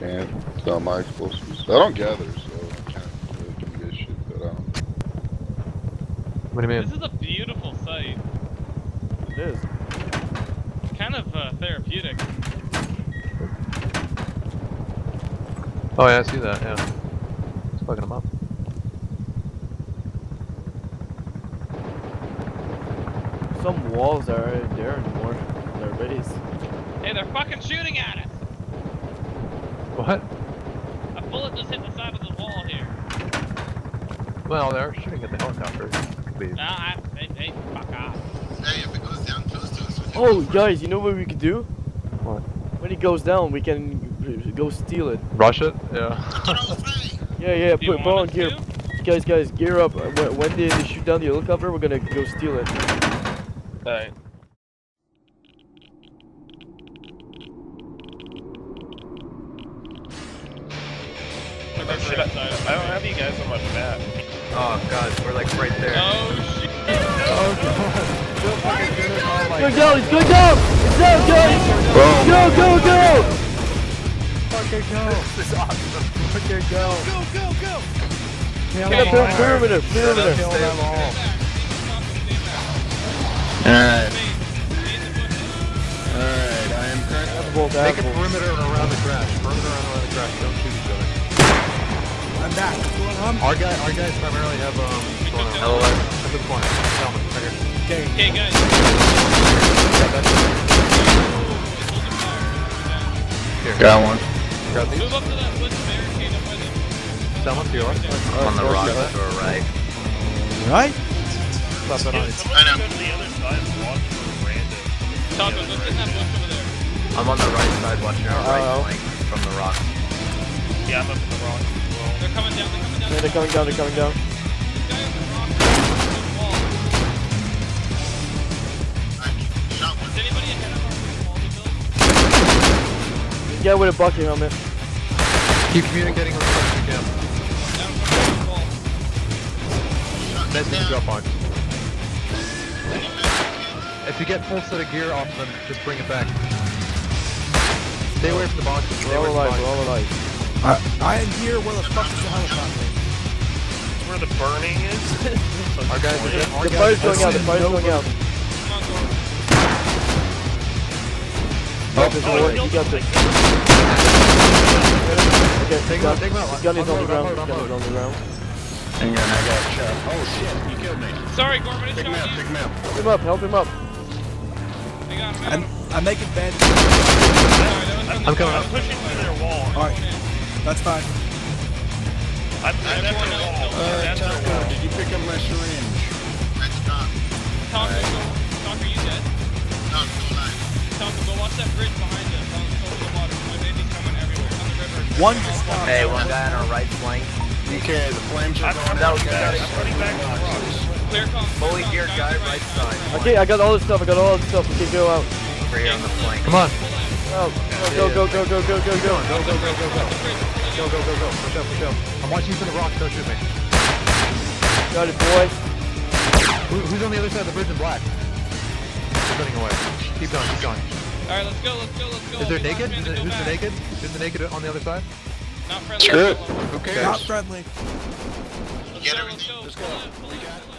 enchant my explosives. I don't gather, so I can't really give you guys shit, but What do you mean? This is a beautiful site. It is. Kind of therapeutic. Oh yeah, I see that, yeah. It's fucking them up. Some walls aren't there anymore. They're base. Hey, they're fucking shooting at us! What? A bullet just hit the side of the wall here. Well, they're shooting at the helicopter. Could be. Nah, hey, fuck off. Hey, if it goes down close to us, we can Oh, guys, you know what we could do? What? When it goes down, we can go steal it. Rush it? Yeah. Yeah, Do you put want on us gear. to? Guys, gear up. When they shoot down the helicopter, we're gonna go steal it. Alright. I don't have you guys on my map. Oh god, we're like right there. Oh shit! Oh god. So fucking good. Oh my Go down! It's going down! It's down, guys! Go! fucking go. This is awesome. Fucking go. Go! Get up perimeter! Kill them all. Alright. Alright, I am currently... Make a perimeter around the crash. Perimeter around the crash. Don't shoot each other. I'm back. What's going on? Our guys primarily have LoS at this point. Right here. Okay, guys. Here. Got one. Grab these. Move up to that wooden barricade up by the... Someone to yours. On the rock to our right. Right? Slap it on it. Someone go to the other side and watch for random. Taco, look in that bush over there. I'm on the right side watching our right flank from the rock. Yeah, I'm up in the rock as well. They're coming down. Yeah, they're coming down. This guy on the rock on the wall. Is anybody ahead of our wall we built? Yeah, with a bucket helmet. Keep communicating with the you can. Down from the wall. Then you drop on. If you get full set of gear off them, just bring it back. Stay away from the boxes. Stay We're all away from the alive, boxes. we're all alive. I am here. Where the fuck is the helicopter? It's where the burning is. Our guys are dead. The fire's going out, the fire's going out. Come on, Gordon. You got this. Okay, Take him out, take him out. his gun is on the ground. Unload, His gun is on the ground. Hang on, I got shot. Oh shit, you killed me. Sorry, Gorman, it's Pick him shot up, you. pick him up. Help him up. They got him. I'm making bad. I'm coming I'm up. pushing through their wall. Alright, that's fine. I'm at their wall. I'm at their Taco, wall. did you pick up my syringe? Taco, you dead? No, I'm still alive. Taco, go watch that bridge behind us. Over the water. My baby's coming everywhere. On the river. One just stopped. Hey, one guy on our right flank. Okay, the flames are going No, out, you got guys. it. I'm running back to the rocks. Clear calm. Fully geared guy, right side. Okay, I got all this stuff. Okay, go out. Over here on the flank. Come on. Go. Go. Go. Go. Push up. I'm watching you from the rocks. Don't shoot me. Got it, boys. Who's on the other side of the bridge in black? They're running away. Keep going. Alright, let's go. Is there naked? Who's Who's the naked? Who's the naked on the other side? Not friendly. Screw it. Who cares? Not friendly. Let's Get go, everything. Let's go. Pull it.